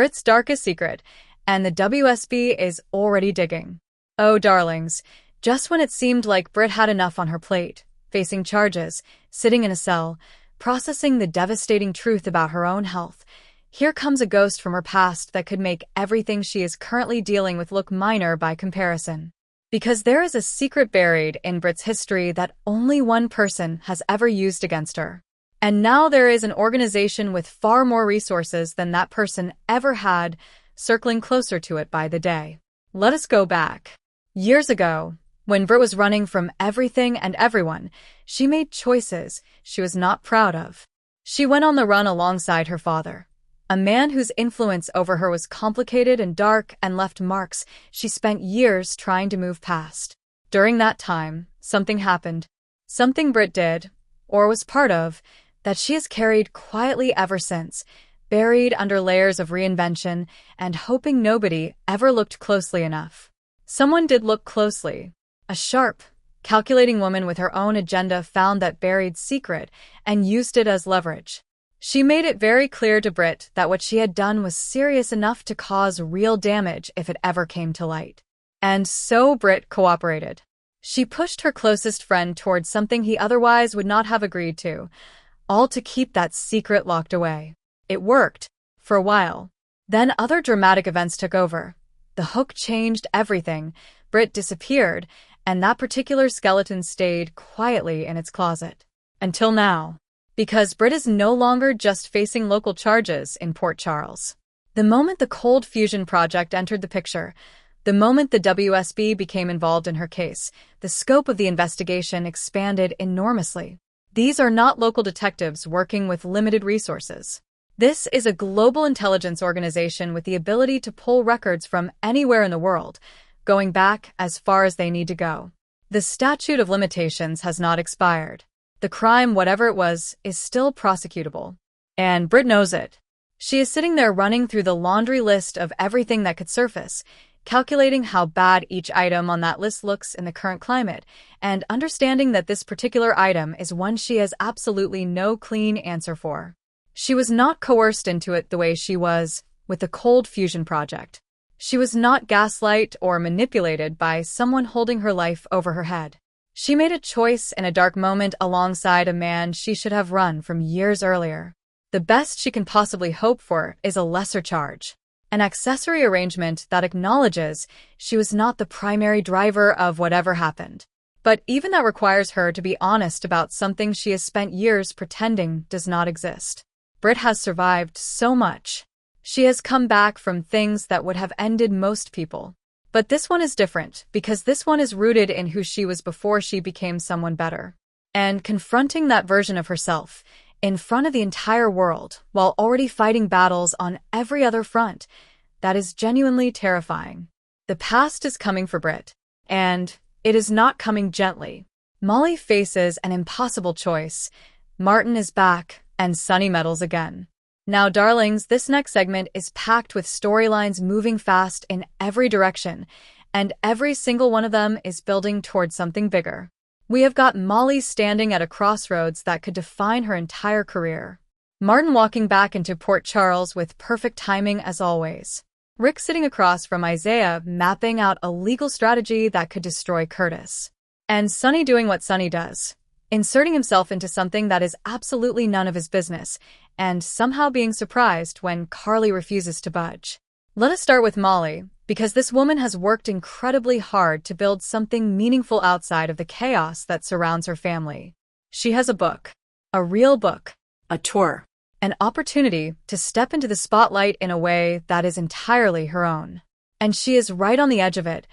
Britt's darkest secret, and the WSB is already digging. Oh, darlings, just when it seemed like Britt had enough on her plate, facing charges, sitting in a cell, processing the devastating truth about her own health, here comes a ghost from her past that could make everything she is currently dealing with look minor by comparison. Because there is a secret buried in Britt's history that only one person has ever used against her. And now there is an organization with far more resources than that person ever had, circling closer to it by the day. Let us go back. Years ago, when Britt was running from everything and everyone, she made choices she was not proud of. She went on the run alongside her father, a man whose influence over her was complicated and dark and left marks she spent years trying to move past. During that time, something happened. Something Britt did, or was part of, that she has carried quietly ever since, buried under layers of reinvention and hoping nobody ever looked closely enough. Someone did look closely. A sharp, calculating woman with her own agenda found that buried secret and used it as leverage. She made it very clear to Britt that what she had done was serious enough to cause real damage if it ever came to light. And so Britt cooperated. She pushed her closest friend towards something he otherwise would not have agreed to, all to keep that secret locked away. It worked, for a while. Then other dramatic events took over. The hook changed everything, Britt disappeared, and that particular skeleton stayed quietly in its closet. Until now. Because Britt is no longer just facing local charges in Port Charles. The moment the Cold Fusion Project entered the picture, the moment the WSB became involved in her case, the scope of the investigation expanded enormously. These are not local detectives working with limited resources. This is a global intelligence organization with the ability to pull records from anywhere in the world, going back as far as they need to go. The statute of limitations has not expired. The crime, whatever it was, is still prosecutable. And Britt knows it. She is sitting there running through the laundry list of everything that could surface, calculating how bad each item on that list looks in the current climate, and understanding that this particular item is one she has absolutely no clean answer for. She was not coerced into it the way she was with the Cold Fusion Project. She was not gaslight or manipulated by someone holding her life over her head. She made a choice in a dark moment alongside a man she should have run from years earlier. The best she can possibly hope for is a lesser charge. An accessory arrangement that acknowledges she was not the primary driver of whatever happened. But even that requires her to be honest about something she has spent years pretending does not exist. Britt has survived so much. She has come back from things that would have ended most people. But this one is different, because this one is rooted in who she was before she became someone better. And confronting that version of herself, in front of the entire world, while already fighting battles on every other front, that is genuinely terrifying. The past is coming for Britt, and it is not coming gently. Molly faces an impossible choice. Martin is back, and Sunny meddles again. Now, darlings, this next segment is packed with storylines moving fast in every direction, and every single one of them is building towards something bigger. We have got Molly standing at a crossroads that could define her entire career. Martin walking back into Port Charles with perfect timing as always. Rick sitting across from Isaiah mapping out a legal strategy that could destroy Curtis. And Sunny doing what Sunny does. Inserting himself into something that is absolutely none of his business, and somehow being surprised when Carly refuses to budge. Let us start with Molly, because this woman has worked incredibly hard to build something meaningful outside of the chaos that surrounds her family. She has a book. A real book. A tour. An opportunity to step into the spotlight in a way that is entirely her own. And she is right on the edge of it,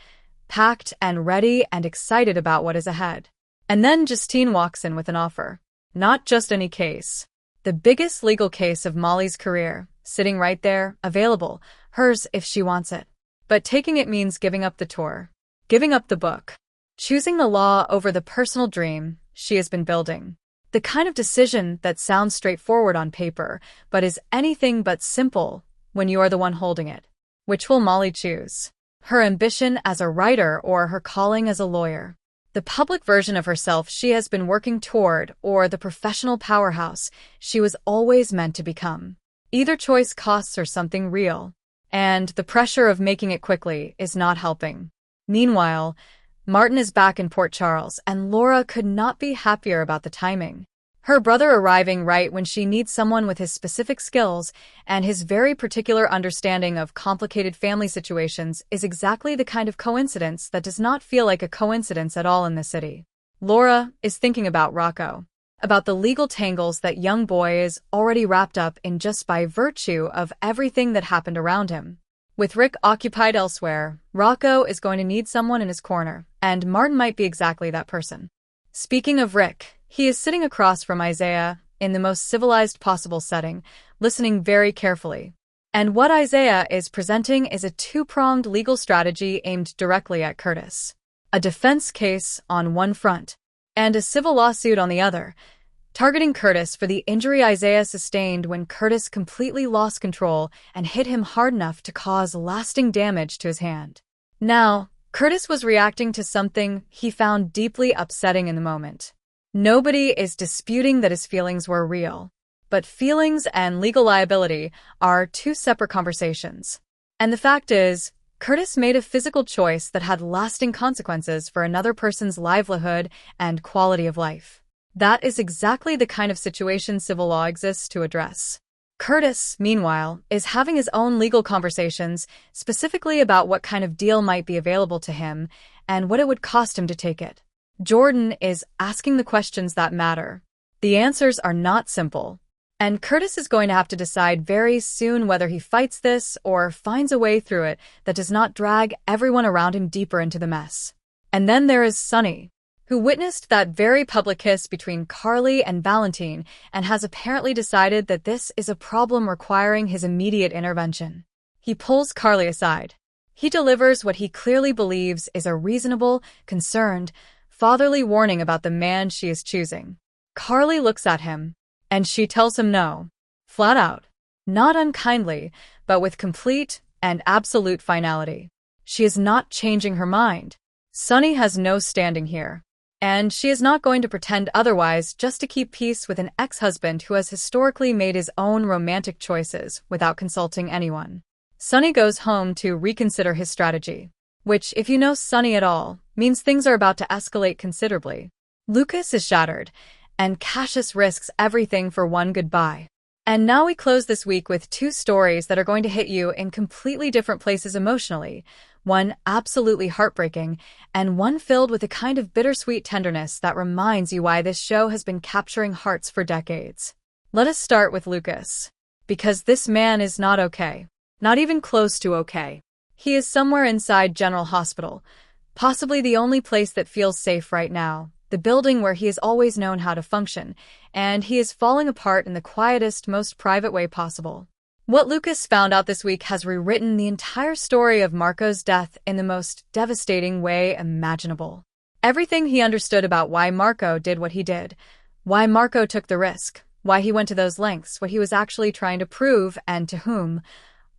packed and ready and excited about what is ahead. And then Justine walks in with an offer. Not just any case. The biggest legal case of Molly's career, sitting right there, available, hers if she wants it. But taking it means giving up the tour. Giving up the book. Choosing the law over the personal dream she has been building. The kind of decision that sounds straightforward on paper, but is anything but simple when you are the one holding it. Which will Molly choose? Her ambition as a writer or her calling as a lawyer? The public version of herself she has been working toward, or the professional powerhouse she was always meant to become. Either choice costs her something real. and the pressure of making it quickly is not helping. Meanwhile, Martin is back in Port Charles, and Laura could not be happier about the timing. Her brother arriving right when she needs someone with his specific skills and his very particular understanding of complicated family situations is exactly the kind of coincidence that does not feel like a coincidence at all in the city. Laura is thinking about Rocco, about the legal tangles that young boy is already wrapped up in just by virtue of everything that happened around him. With Rick occupied elsewhere, Rocco is going to need someone in his corner, and Martin might be exactly that person. Speaking of Rick, he is sitting across from Isaiah in the most civilized possible setting, listening very carefully. And what Isaiah is presenting is a two-pronged legal strategy aimed directly at Curtis. A defense case on one front, and a civil lawsuit on the other, targeting Curtis for the injury Isaiah sustained when Curtis completely lost control and hit him hard enough to cause lasting damage to his hand. Now, Curtis was reacting to something he found deeply upsetting in the moment. Nobody is disputing that his feelings were real, but feelings and legal liability are two separate conversations. And the fact is, Curtis made a physical choice that had lasting consequences for another person's livelihood and quality of life. That is exactly the kind of situation civil law exists to address. Curtis, meanwhile, is having his own legal conversations, specifically about what kind of deal might be available to him and what it would cost him to take it. Jordan is asking the questions that matter. The answers are not simple, and Curtis is going to have to decide very soon whether he fights this or finds a way through it that does not drag everyone around him deeper into the mess. And then there is Sonny, who witnessed that very public kiss between Carly and Valentine and has apparently decided that this is a problem requiring his immediate intervention. He pulls Carly aside. He delivers what he clearly believes is a reasonable, concerned, fatherly warning about the man she is choosing. Carly looks at him, and she tells him no. Flat out. Not unkindly, but with complete and absolute finality. She is not changing her mind. Sonny has no standing here. And she is not going to pretend otherwise just to keep peace with an ex-husband who has historically made his own romantic choices without consulting anyone. Sonny goes home to reconsider his strategy, which, if you know Sonny at all, means things are about to escalate considerably. Lucas is shattered, and Cassius risks everything for one goodbye. And now we close this week with two stories that are going to hit you in completely different places emotionally, one absolutely heartbreaking, and one filled with a kind of bittersweet tenderness that reminds you why this show has been capturing hearts for decades. Let us start with Lucas. Because this man is not okay. Not even close to okay. He is somewhere inside General Hospital, possibly the only place that feels safe right now, the building where he has always known how to function, and he is falling apart in the quietest, most private way possible. What Lucas found out this week has rewritten the entire story of Marco's death in the most devastating way imaginable. Everything he understood about why Marco did what he did, why Marco took the risk, why he went to those lengths, what he was actually trying to prove and to whom,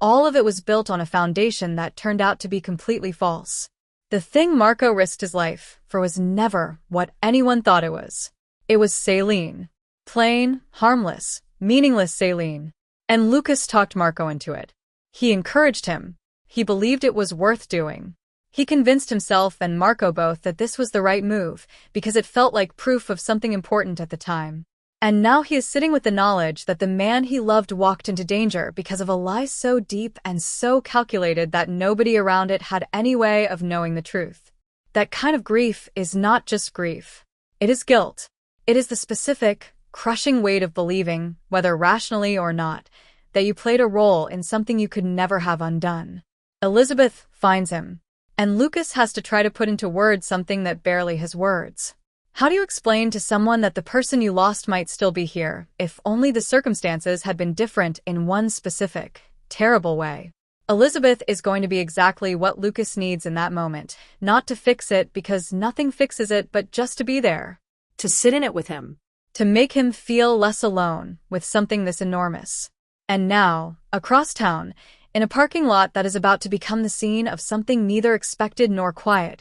all of it was built on a foundation that turned out to be completely false. The thing Marco risked his life for was never what anyone thought it was. It was Selina. Plain, harmless, meaningless Selina. And Lucas talked Marco into it. He encouraged him. He believed it was worth doing. He convinced himself and Marco both that this was the right move because it felt like proof of something important at the time. And now he is sitting with the knowledge that the man he loved walked into danger because of a lie so deep and so calculated that nobody around it had any way of knowing the truth. That kind of grief is not just grief. It is guilt. It is the specific, crushing weight of believing, whether rationally or not, that you played a role in something you could never have undone. Elizabeth finds him, and Lucas has to try to put into words something that barely has words. How do you explain to someone that the person you lost might still be here, if only the circumstances had been different in one specific, terrible way? Elizabeth is going to be exactly what Lucas needs in that moment, not to fix it because nothing fixes it but just to be there. To sit in it with him. To make him feel less alone with something this enormous. And now, across town, in a parking lot that is about to become the scene of something neither expected nor quiet,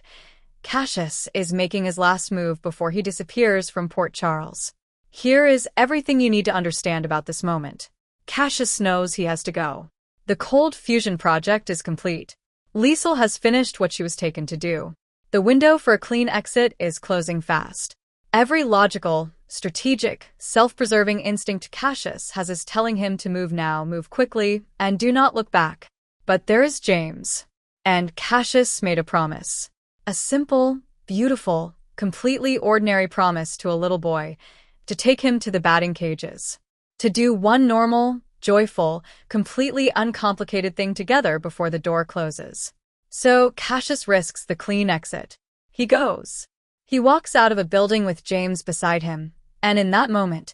Cassius is making his last move before he disappears from Port Charles. Here is everything you need to understand about this moment. Cassius knows he has to go. The cold fusion project is complete. Liesel has finished what she was taken to do. The window for a clean exit is closing fast. Every logical, strategic, self-preserving instinct Cassius has is telling him to move now, move quickly, and do not look back. But there is James. And Cassius made a promise. A simple, beautiful, completely ordinary promise to a little boy, to take him to the batting cages. To do one normal, joyful, completely uncomplicated thing together before the door closes. So Cassius risks the clean exit. He goes. He walks out of a building with James beside him, and in that moment,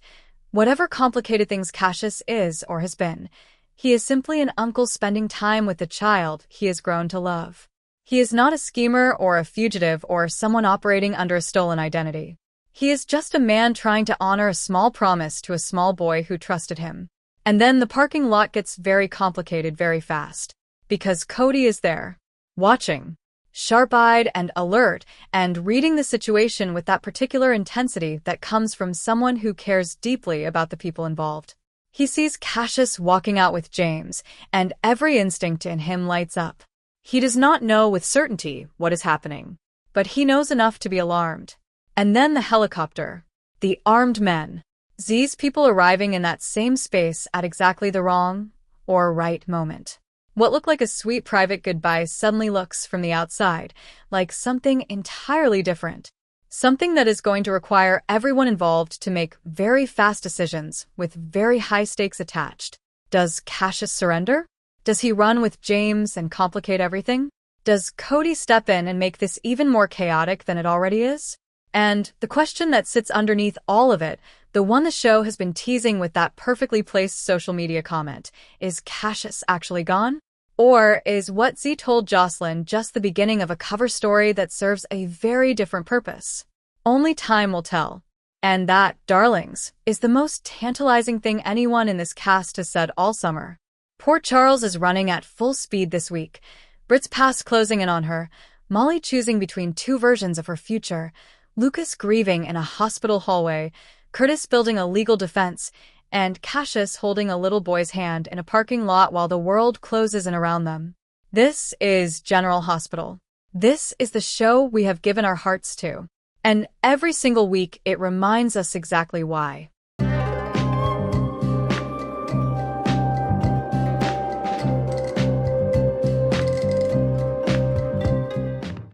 whatever complicated things Cassius is or has been, he is simply an uncle spending time with the child he has grown to love. He is not a schemer or a fugitive or someone operating under a stolen identity. He is just a man trying to honor a small promise to a small boy who trusted him. And then the parking lot gets very complicated very fast, because Cody is there, watching, sharp-eyed and alert, and reading the situation with that particular intensity that comes from someone who cares deeply about the people involved. He sees Cassius walking out with James, and every instinct in him lights up. He does not know with certainty what is happening, but he knows enough to be alarmed. And then the helicopter, the armed men, Z's people arriving in that same space at exactly the wrong or right moment. What looked like a sweet private goodbye suddenly looks from the outside like something entirely different. Something that is going to require everyone involved to make very fast decisions with very high stakes attached. Does Cassius surrender? Does he run with James and complicate everything? Does Cody step in and make this even more chaotic than it already is? And the question that sits underneath all of it, the one the show has been teasing with that perfectly placed social media comment, is Cassius actually gone? Or is what Z told Jocelyn just the beginning of a cover story that serves a very different purpose? Only time will tell. And that, darlings, is the most tantalizing thing anyone in this cast has said all summer. Port Charles is running at full speed this week. Britt's past closing in on her, Molly choosing between two versions of her future, Lucas grieving in a hospital hallway, Curtis building a legal defense, and Cassius holding a little boy's hand in a parking lot while the world closes in around them. This is General Hospital. This is the show we have given our hearts to. And every single week it reminds us exactly why.